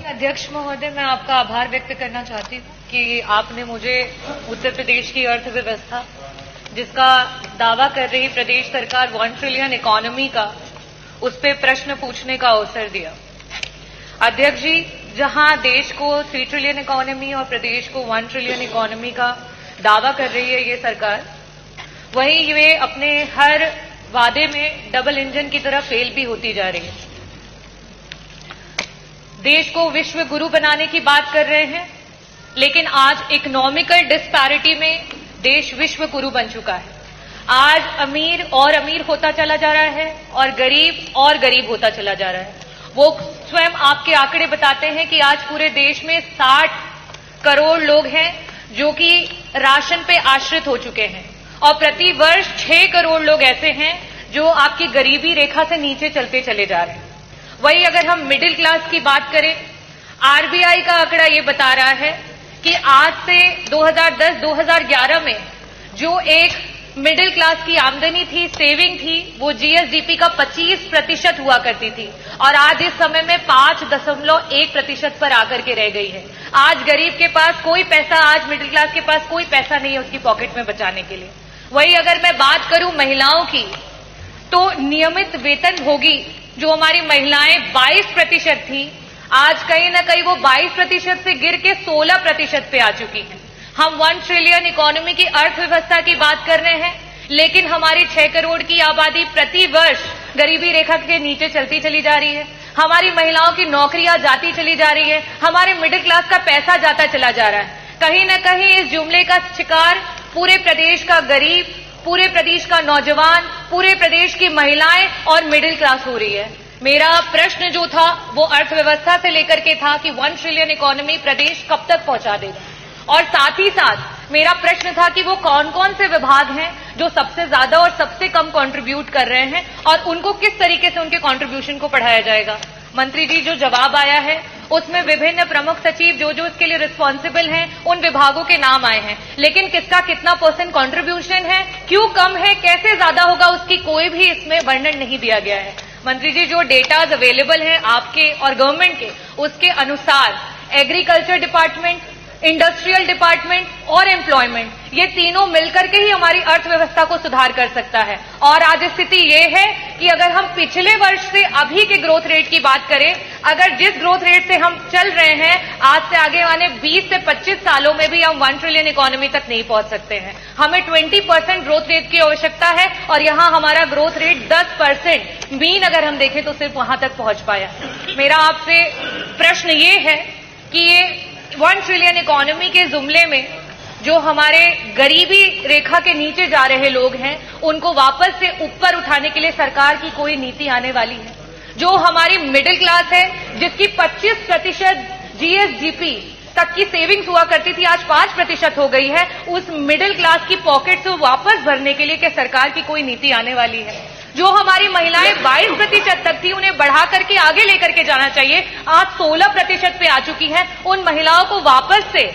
अध्यक्ष महोदय, मैं आपका आभार व्यक्त करना चाहती हूँ कि आपने मुझे उत्तर प्रदेश की अर्थव्यवस्था, जिसका दावा कर रही प्रदेश सरकार 1 ट्रिलियन इकोनॉमी का, उस पे प्रश्न पूछने का अवसर दिया। अध्यक्ष जी, जहां देश को 3 ट्रिलियन इकोनॉमी और प्रदेश को 1 ट्रिलियन इकोनॉमी का दावा कर रही है ये सरकार, वहीं वे अपने हर वादे में डबल इंजन की तरह फेल भी होती जा रही है। देश को विश्व गुरु बनाने की बात कर रहे हैं, लेकिन आज इकोनॉमिकल डिस्पैरिटी में देश विश्व गुरु बन चुका है। आज अमीर और अमीर होता चला जा रहा है और गरीब होता चला जा रहा है। वो स्वयं आपके आंकड़े बताते हैं कि आज पूरे देश में 60 करोड़ लोग हैं जो कि राशन पे आश्रित हो चुके हैं और प्रति वर्ष 6 करोड़ लोग ऐसे हैं जो आपकी गरीबी रेखा से नीचे चलते चले जा रहे हैं। वही अगर हम मिडिल क्लास की बात करें, आरबीआई का आंकड़ा ये बता रहा है कि आज से 2010-2011 में जो एक मिडिल क्लास की आमदनी थी, सेविंग थी, वो जीएसडीपी का 25% हुआ करती थी और आज इस समय में 5.1% पर आकर के रह गई है। आज गरीब के पास कोई पैसा, आज मिडिल क्लास के पास कोई पैसा नहीं है उसकी पॉकेट में बचाने के लिए। वही अगर मैं बात करूं महिलाओं की, तो नियमित वेतनभोगी जो हमारी महिलाएं 22% थी, आज कहीं ना कहीं वो 22% से गिर के 16% पे आ चुकी हैं। हम 1 ट्रिलियन इकोनॉमी की अर्थव्यवस्था की बात कर रहे हैं, लेकिन हमारी 6 करोड़ की आबादी प्रति वर्ष गरीबी रेखा के नीचे चलती चली जा रही है। हमारी महिलाओं की नौकरियां जाती चली जा रही है, हमारे मिडिल क्लास का पैसा जाता चला जा रहा है। कहीं ना कहीं इस जुमले का शिकार पूरे प्रदेश का गरीब, पूरे प्रदेश का नौजवान, पूरे प्रदेश की महिलाएं और मिडिल क्लास हो रही है। मेरा प्रश्न जो था वो अर्थव्यवस्था से लेकर के था कि 1 ट्रिलियन इकोनॉमी प्रदेश कब तक पहुंचा देगा, और साथ ही साथ मेरा प्रश्न था कि वो कौन कौन से विभाग हैं जो सबसे ज्यादा और सबसे कम कंट्रीब्यूट कर रहे हैं और उनको किस तरीके से उनके कंट्रीब्यूशन को बढ़ाया जाएगा। मंत्री जी, जो जवाब आया है उसमें विभिन्न प्रमुख सचिव जो इसके लिए रिस्पॉन्सिबल हैं उन विभागों के नाम आए हैं, लेकिन किसका कितना % कंट्रीब्यूशन है, क्यों कम है, कैसे ज्यादा होगा, उसकी कोई भी इसमें वर्णन नहीं दिया गया है। मंत्री जी, जो डेटाज अवेलेबल हैं आपके और गवर्नमेंट के, उसके अनुसार एग्रीकल्चर डिपार्टमेंट, इंडस्ट्रियल डिपार्टमेंट और एम्प्लॉयमेंट, ये तीनों मिलकर के ही हमारी अर्थव्यवस्था को सुधार कर सकता है। और आज स्थिति ये है कि अगर हम पिछले वर्ष से अभी के ग्रोथ रेट की बात करें, अगर जिस ग्रोथ रेट से हम चल रहे हैं, आज से आगे आने 20 से 25 सालों में भी हम 1 ट्रिलियन इकोनॉमी तक नहीं पहुंच सकते हैं। हमें 20% ग्रोथ रेट की आवश्यकता है और यहां हमारा ग्रोथ रेट 10% मीन अगर हम देखें तो सिर्फ वहां तक पहुंच पाया। मेरा आपसे प्रश्न ये है कि ये 1 ट्रिलियन इकोनॉमी के जुमले में जो हमारे गरीबी रेखा के नीचे जा रहे लोग हैं, उनको वापस से ऊपर उठाने के लिए सरकार की कोई नीति आने वाली है? जो हमारी मिडिल क्लास है, जिसकी 25% जीएसडीपी तक की सेविंग्स हुआ करती थी, आज 5% हो गई है, उस मिडिल क्लास की पॉकेट से वापस भरने के लिए क्या सरकार की कोई नीति आने वाली है? जो हमारी महिलाएं 22% तक थी, उन्हें बढ़ा करके आगे लेकर के जाना चाहिए, आज 16% पे आ चुकी हैं। उन महिलाओं को वापस से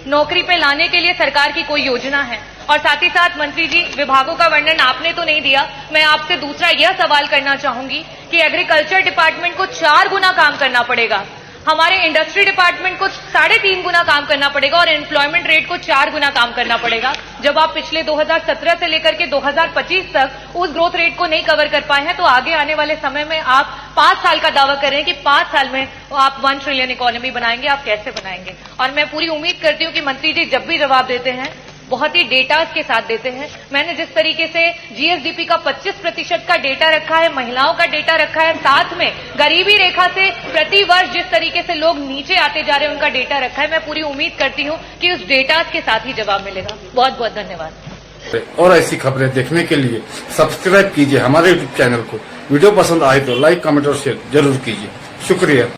नौकरी पे लाने के लिए सरकार की कोई योजना है? और साथ ही साथ मंत्री जी, विभागों का वर्णन आपने तो नहीं दिया, मैं आपसे दूसरा यह सवाल करना चाहूंगी कि एग्रीकल्चर डिपार्टमेंट को 4 गुना काम करना पड़ेगा, हमारे इंडस्ट्री डिपार्टमेंट को 3.5 गुना काम करना पड़ेगा और एम्प्लॉयमेंट रेट को 4 गुना काम करना पड़ेगा। जब आप पिछले 2017 से लेकर के 2025 तक उस ग्रोथ रेट को नहीं कवर कर पाए हैं, तो आगे आने वाले समय में आप 5 साल का दावा कर रहे हैं कि 5 साल में आप 1 ट्रिलियन इकोनॉमी बनाएंगे, आप कैसे बनाएंगे? और मैं पूरी उम्मीद करती हूं कि मंत्री जी जब भी जवाब देते हैं बहुत ही डेटाज के साथ देते हैं। मैंने जिस तरीके से जीएसडीपी का 25% का डेटा रखा है, महिलाओं का डेटा रखा है, साथ में गरीबी रेखा से प्रति वर्ष जिस तरीके से लोग नीचे आते जा रहे हैं उनका डेटा रखा है, मैं पूरी उम्मीद करती हूं कि उस डेटाज के साथ ही जवाब मिलेगा। बहुत बहुत धन्यवाद। और ऐसी खबरें देखने के लिए सब्सक्राइब कीजिए हमारे यूट्यूब चैनल को। वीडियो पसंद आए तो लाइक, कमेंट और शेयर जरूर कीजिए। शुक्रिया।